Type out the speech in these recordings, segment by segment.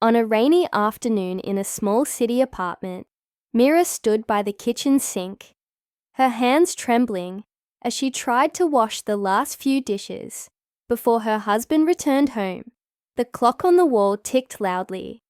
On a rainy afternoon in a small city apartment, Mira stood by the kitchen sink, her hands trembling as she tried to wash the last few dishes before her husband returned home. The clock on the wall ticked loudly,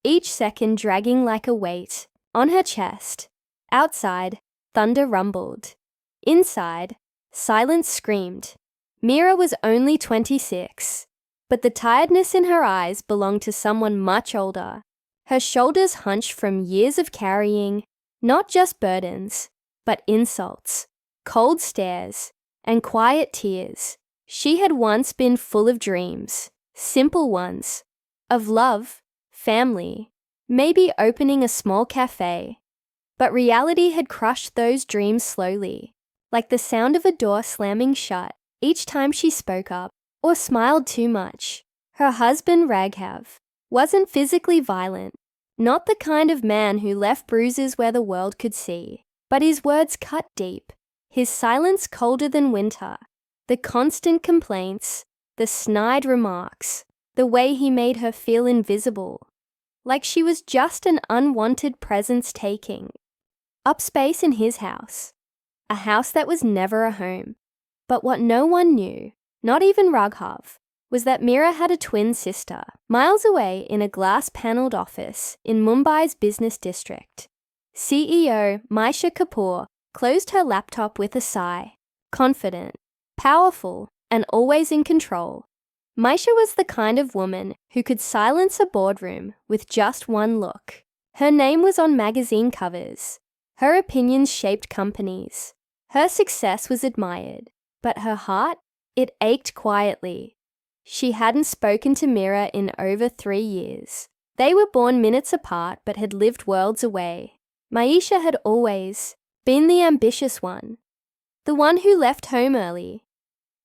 each second dragging like a weight on her chest. Outside, thunder rumbled. Inside, silence screamed. Mira was only 26, but the tiredness in her eyes belonged to someone much older. Her shoulders hunched from years of carrying not just burdens, but insults, cold stares, and quiet tears. She had once been full of dreams, simple ones, of love, family, maybe opening a small cafe. But reality had crushed those dreams slowly, like the sound of a door slamming shut each time she spoke up or smiled too much. Her husband, Raghav, wasn't physically violent, not the kind of man who left bruises where the world could see, but his words cut deep, his silence colder than winter, the constant complaints, the snide remarks, the way he made her feel invisible, like she was just an unwanted presence taking up space in his house, a house that was never a home. But what no one knew, not even Raghav, was that Mira had a twin sister, miles away in a glass-panelled office in Mumbai's business district. CEO Maisha Kapoor closed her laptop with a sigh. Confident, powerful, and always in control, Maisha was the kind of woman who could silence a boardroom with just one look. Her name was on magazine covers. Her opinions shaped companies. Her success was admired. But her heart, it ached quietly. She hadn't spoken to Mira in over 3 years. They were born minutes apart but had lived worlds away. Maisha had always been the ambitious one, the one who left home early,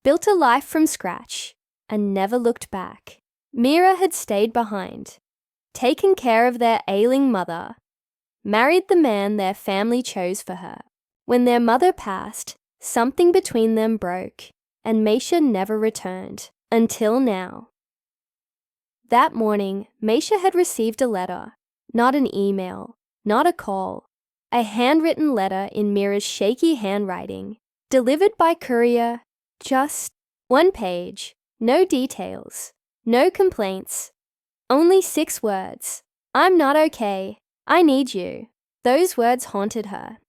built a life from scratch, and never looked back. Mira had stayed behind, taken care of their ailing mother, married the man their family chose for her. When their mother passed, something between them broke, and Maisha never returned, until now. That morning, Maisha had received a letter, not an email, not a call, a handwritten letter in Mira's shaky handwriting, delivered by courier, just 1 page, no details, no complaints, only 6 words. "I'm not okay. I need you." Those words haunted her.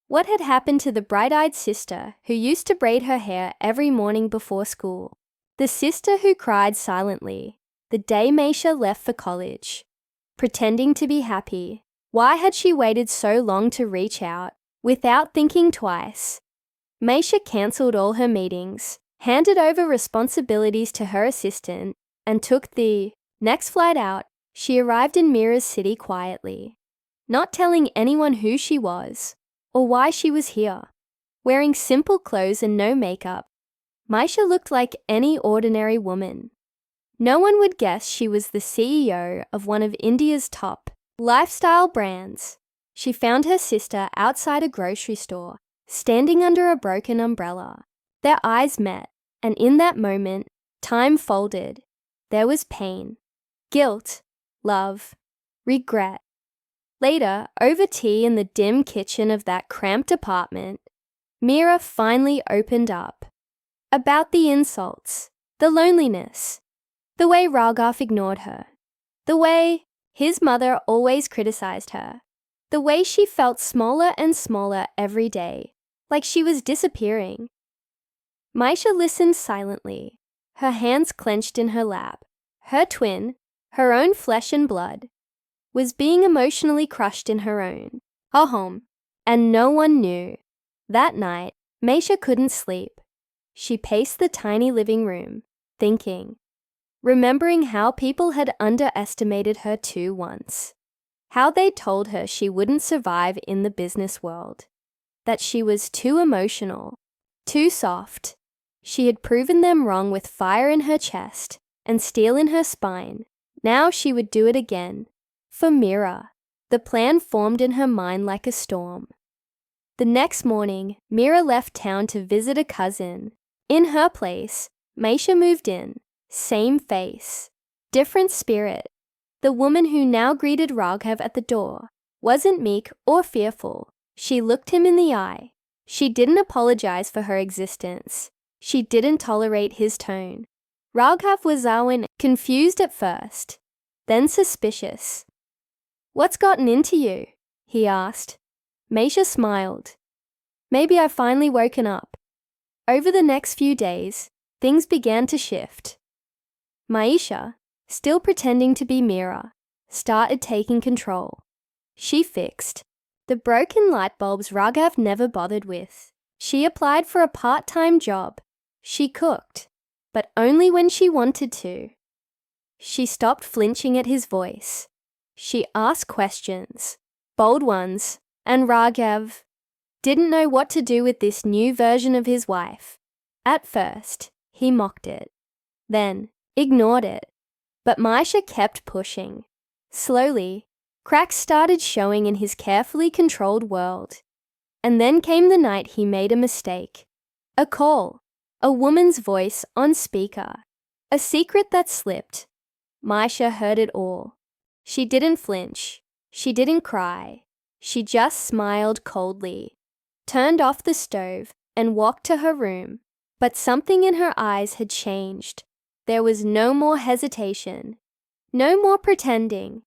What had happened to the bright-eyed sister who used to braid her hair every morning before school? The sister who cried silently the day Maisha left for college, pretending to be happy. Why had she waited so long to reach out, without thinking twice? Maisha cancelled all her meetings, handed over responsibilities to her assistant, and took the next flight out. She arrived in Mira's city quietly, not telling anyone who she was or why she was here. Wearing simple clothes and no makeup, Maisha looked like any ordinary woman. No one would guess she was the CEO of one of India's top lifestyle brands. She found her sister outside a grocery store, standing under a broken umbrella. Their eyes met, and in that moment, time folded. There was pain, guilt, love, regret. Later, over tea in the dim kitchen of that cramped apartment, Mira finally opened up. About the insults, the loneliness, the way Raghav ignored her, the way his mother always criticized her, the way she felt smaller and smaller every day, like she was disappearing. Maisha listened silently, her hands clenched in her lap. Her twin, her own flesh and blood, was being emotionally crushed in her own home, and no one knew. That night, Maisha couldn't sleep. She paced the tiny living room, thinking, remembering how people had underestimated her too once, how they'd told her she wouldn't survive in the business world, that she was too emotional, too soft. She had proven them wrong with fire in her chest and steel in her spine. Now she would do it again. For Mira, the plan formed in her mind like a storm. The next morning, Mira left town to visit a cousin. In her place, Maisha moved in. Same face, different spirit. The woman who now greeted Raghav at the door wasn't meek or fearful. She looked him in the eye. She didn't apologize for her existence. She didn't tolerate his tone. Raghav was confused at first, then suspicious. "What's gotten into you?" he asked. Maisha smiled. "Maybe I've finally woken up." Over the next few days, things began to shift. Maisha, still pretending to be Mira, started taking control. She fixed the broken light bulbs Raghav never bothered with. She applied for a part-time job. She cooked, but only when she wanted to. She stopped flinching at his voice. She asked questions, bold ones, and Raghav didn't know what to do with this new version of his wife. At first, he mocked it, then ignored it. But Maisha kept pushing. Slowly, cracks started showing in his carefully controlled world. And then came the night he made a mistake. A call, a woman's voice on speaker, a secret that slipped. Maisha heard it all. She didn't flinch. She didn't cry. She just smiled coldly, turned off the stove, and walked to her room. But something in her eyes had changed. There was no more hesitation, no more pretending.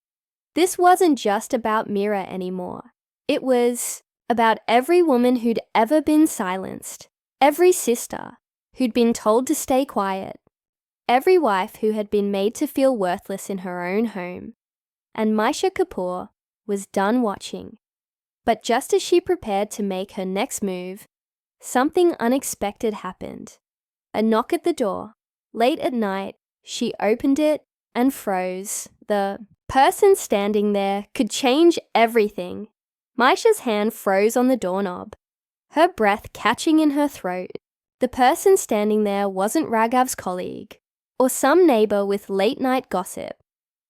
This wasn't just about Mira anymore. It was about every woman who'd ever been silenced, every sister who'd been told to stay quiet, every wife who had been made to feel worthless in her own home. And Maisha Kapoor was done watching. But just as she prepared to make her next move, something unexpected happened. A knock at the door. Late at night, she opened it and froze. The person standing there could change everything. Maisha's hand froze on the doorknob, her breath catching in her throat. The person standing there wasn't Raghav's colleague or some neighbor with late-night gossip.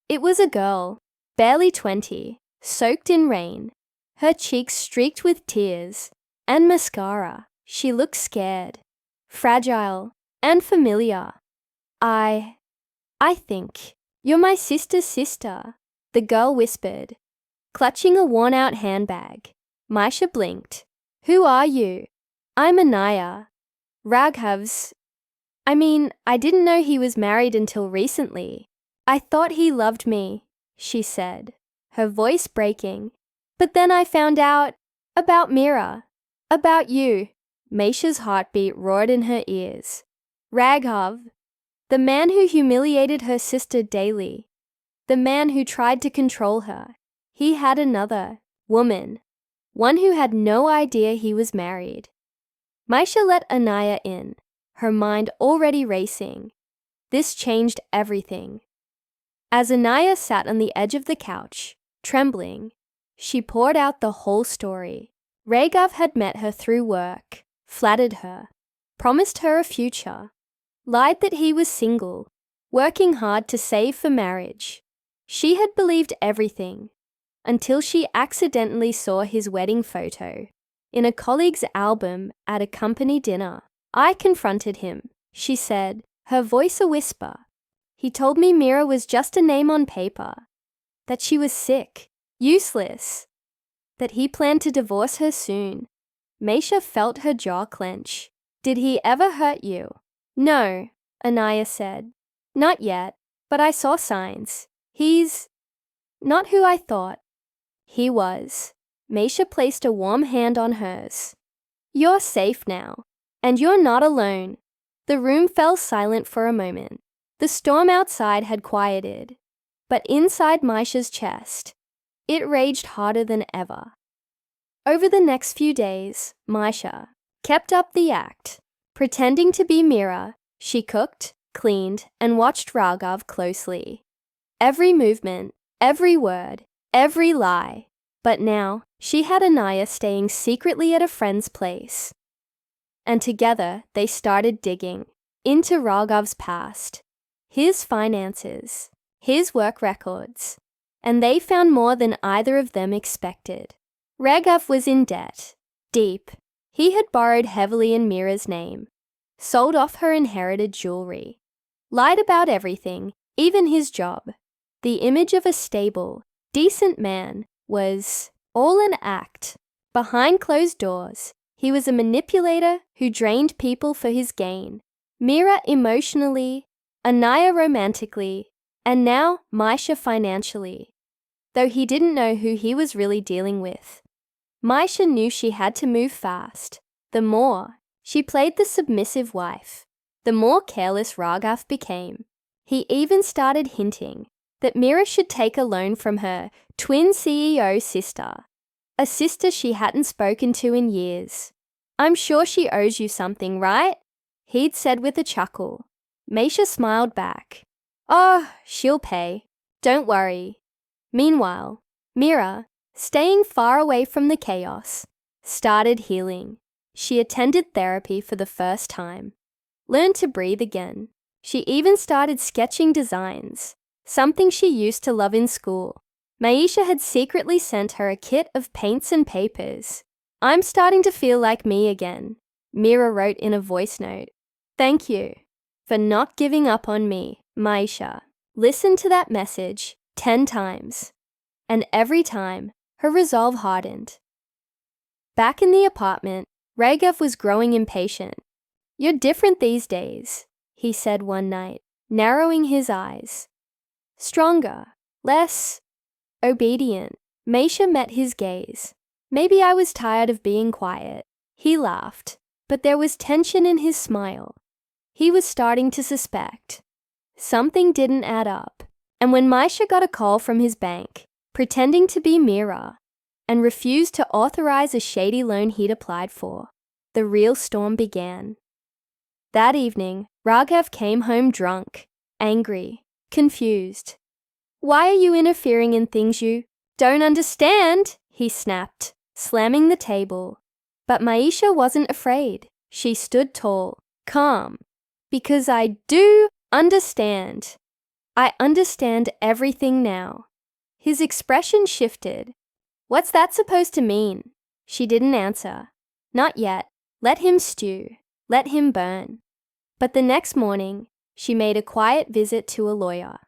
It was a girl, barely 20, soaked in rain, her cheeks streaked with tears and mascara. She looked scared, fragile, and familiar. I think you're my sister's sister," the girl whispered, clutching a worn-out handbag. Maisha blinked. "Who are you?" "I'm Anaya. Raghav's. I didn't know he was married until recently. I thought he loved me," she said, her voice breaking. "But then I found out about Mira, about you." Maisha's heartbeat roared in her ears. Raghav, the man who humiliated her sister daily, the man who tried to control her, he had another woman, one who had no idea he was married. Maisha let Anaya in, her mind already racing. This changed everything. As Anaya sat on the edge of the couch, trembling, she poured out the whole story. Raghav had met her through work, flattered her, promised her a future, lied that he was single, working hard to save for marriage. She had believed everything until she accidentally saw his wedding photo in a colleague's album at a company dinner. "I confronted him," she said, her voice a whisper. "He told me Mira was just a name on paper, that she was sick, useless, that he planned to divorce her soon." Maisha felt her jaw clench. "Did he ever hurt you?" "No," Anaya said. "Not yet, but I saw signs. He's not who I thought." "He was." Maisha placed a warm hand on hers. "You're safe now, and you're not alone." The room fell silent for a moment. The storm outside had quieted, but inside Maisha's chest, it raged harder than ever. Over the next few days, Maisha kept up the act. Pretending to be Mira, she cooked, cleaned, and watched Raghav closely. Every movement, every word, every lie. But now, she had Anaya staying secretly at a friend's place. And together, they started digging into Raghav's past, his finances, his work records, and they found more than either of them expected. Raghav was in debt, deep. He had borrowed heavily in Mira's name, sold off her inherited jewelry, lied about everything, even his job. The image of a stable, decent man was all an act. Behind closed doors, he was a manipulator who drained people for his gain. Mira emotionally, Anaya romantically, and now Maisha financially. Though he didn't know who he was really dealing with. Maisha knew she had to move fast. The more she played the submissive wife, the more careless Raghav became. He even started hinting that Mira should take a loan from her twin CEO sister, a sister she hadn't spoken to in years. "I'm sure she owes you something, right?" he'd said with a chuckle. Maisha smiled back. "Oh, she'll pay. Don't worry." Meanwhile, Mira, staying far away from the chaos, started healing. She attended therapy for the first time, learned to breathe again. She even started sketching designs, something she used to love in school. Maisha had secretly sent her a kit of paints and papers. "I'm starting to feel like me again," Mira wrote in a voice note. "Thank you for not giving up on me, Maisha." Listen to that message 10 times, and every time, her resolve hardened. Back in the apartment, Raghav was growing impatient. "You're different these days," he said one night, narrowing his eyes. "Stronger, less obedient." Maisha met his gaze. "Maybe I was tired of being quiet." He laughed, but there was tension in his smile. He was starting to suspect. Something didn't add up. And when Maisha got a call from his bank, pretending to be Mira, and refused to authorize a shady loan he'd applied for, the real storm began. That evening, Raghav came home drunk, angry, confused. "Why are you interfering in things you don't understand?" he snapped, slamming the table. But Maisha wasn't afraid. She stood tall, calm. "Because I do understand. I understand everything now." His expression shifted. "What's that supposed to mean?" She didn't answer. "Not yet. Let him stew. Let him burn." But the next morning, she made a quiet visit to a lawyer.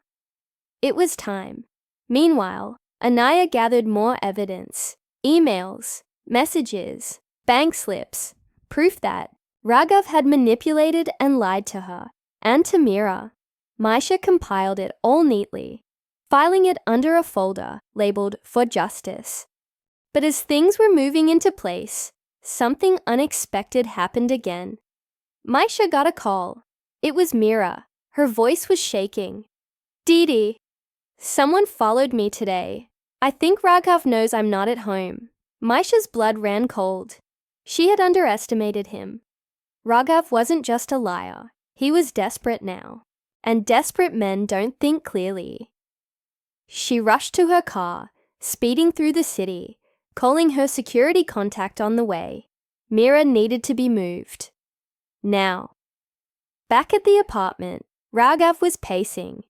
It was time. Meanwhile, Anaya gathered more evidence. Emails, messages, bank slips, proof that Raghav had manipulated and lied to her, and to Mira. Maisha compiled it all neatly, filing it under a folder labeled "For Justice." But as things were moving into place, something unexpected happened again. Maisha got a call. It was Mira. Her voice was shaking. "Didi, someone followed me today. I think Raghav knows I'm not at home." Maisha's blood ran cold. She had underestimated him. Raghav wasn't just a liar. He was desperate now. And desperate men don't think clearly. She rushed to her car, speeding through the city, calling her security contact on the way. Mira needed to be moved. Now. Back at the apartment, Raghav was pacing.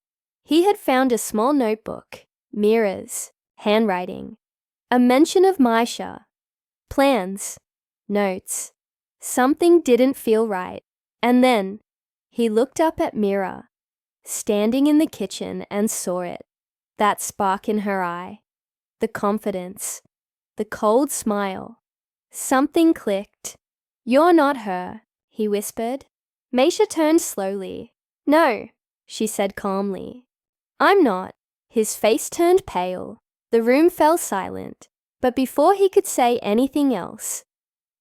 He had found a small notebook, Mira's, handwriting, a mention of Maisha, plans, notes. Something didn't feel right. And then, he looked up at Mira, standing in the kitchen, and saw it. That spark in her eye, the confidence, the cold smile. Something clicked. "You're not her," he whispered. Maisha turned slowly. "No," she said calmly. "I'm not." His face turned pale. The room fell silent. But before he could say anything else,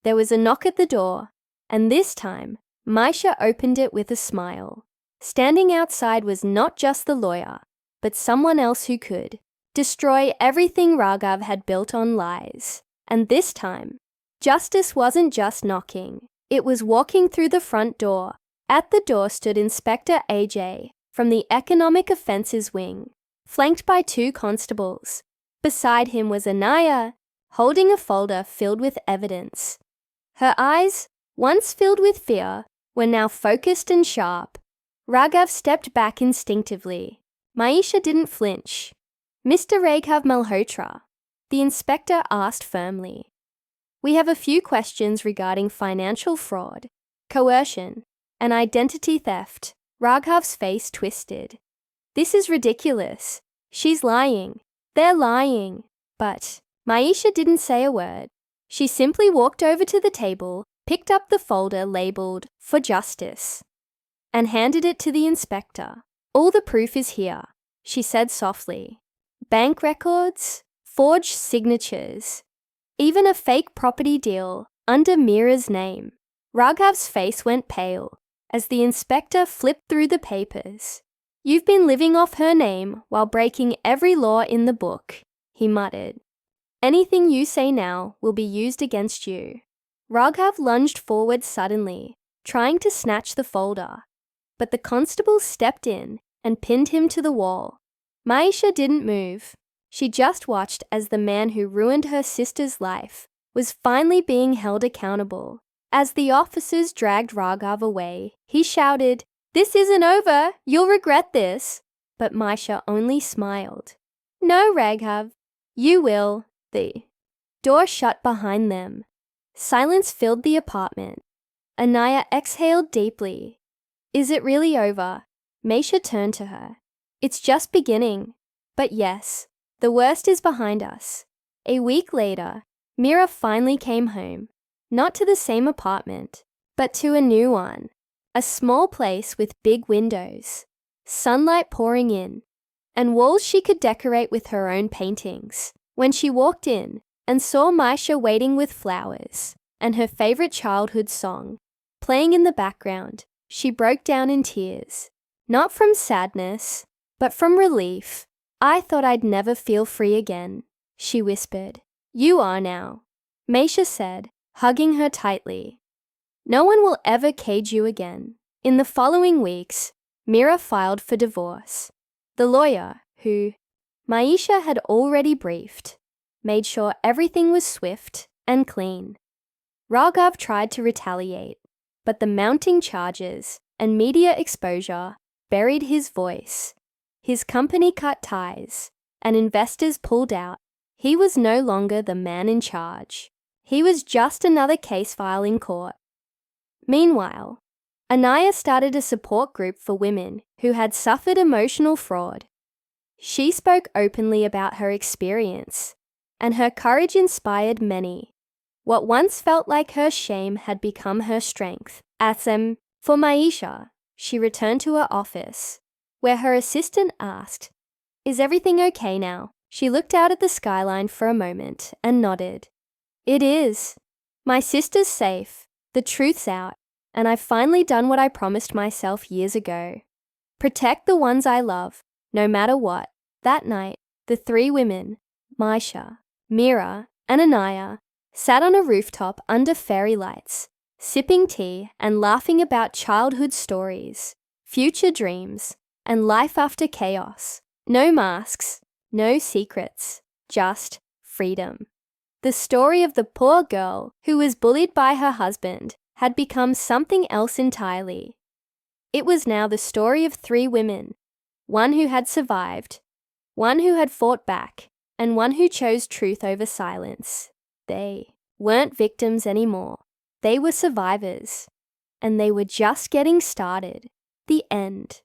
there was a knock at the door, and this time, Maisha opened it with a smile. Standing outside was not just the lawyer, but someone else who could destroy everything Raghav had built on lies. And this time, justice wasn't just knocking. It was walking through the front door. At the door stood Inspector AJ from the Economic Offences Wing, flanked by 2 constables. Beside him was Anaya, holding a folder filled with evidence. Her eyes, once filled with fear, were now focused and sharp. Raghav stepped back instinctively. Maisha didn't flinch. "Mr. Raghav Malhotra," the inspector asked firmly. "We have a few questions regarding financial fraud, coercion, and identity theft." Raghav's face twisted. "This is ridiculous. She's lying. They're lying. But Maisha didn't say a word. She simply walked over to the table, picked up the folder labeled "For Justice," and handed it to the inspector. "All the proof is here," she said softly. "Bank records, forged signatures, even a fake property deal under Mira's name." Raghav's face went pale as the inspector flipped through the papers. "You've been living off her name while breaking every law in the book," he muttered. "Anything you say now will be used against you." Raghav lunged forward suddenly, trying to snatch the folder, but the constable stepped in and pinned him to the wall. Maisha didn't move. She just watched as the man who ruined her sister's life was finally being held accountable. As the officers dragged Raghav away, he shouted, "This isn't over! You'll regret this!" But Maisha only smiled. "No, Raghav, you will." The door shut behind them. Silence filled the apartment. Anaya exhaled deeply. "Is it really over?" Maisha turned to her. "It's just beginning. But yes, the worst is behind us." A week later, Mira finally came home. Not to the same apartment, but to a new one. A small place with big windows, sunlight pouring in, and walls she could decorate with her own paintings. When she walked in and saw Maisha waiting with flowers and her favorite childhood song playing in the background, she broke down in tears. Not from sadness, but from relief. "I thought I'd never feel free again," she whispered. "You are now," Maisha said, hugging her tightly. "No one will ever cage you again." In the following weeks, Mira filed for divorce. The lawyer, who Maisha had already briefed, made sure everything was swift and clean. Raghav tried to retaliate, but the mounting charges and media exposure buried his voice. His company cut ties, and investors pulled out. He was no longer the man in charge. He was just another case file in court. Meanwhile, Anaya started a support group for women who had suffered emotional fraud. She spoke openly about her experience, and her courage inspired many. What once felt like her shame had become her strength. For Maisha, she returned to her office, where her assistant asked, "Is everything okay now?" She looked out at the skyline for a moment and nodded. "It is. My sister's safe, the truth's out, and I've finally done what I promised myself years ago. Protect the ones I love, no matter what." That night, the three women, Maisha, Mira, and Anaya, sat on a rooftop under fairy lights, sipping tea and laughing about childhood stories, future dreams, and life after chaos. No masks, no secrets, just freedom. The story of the poor girl who was bullied by her husband had become something else entirely. It was now the story of three women, one who had survived, one who had fought back, and one who chose truth over silence. They weren't victims anymore. They were survivors, and they were just getting started. The end.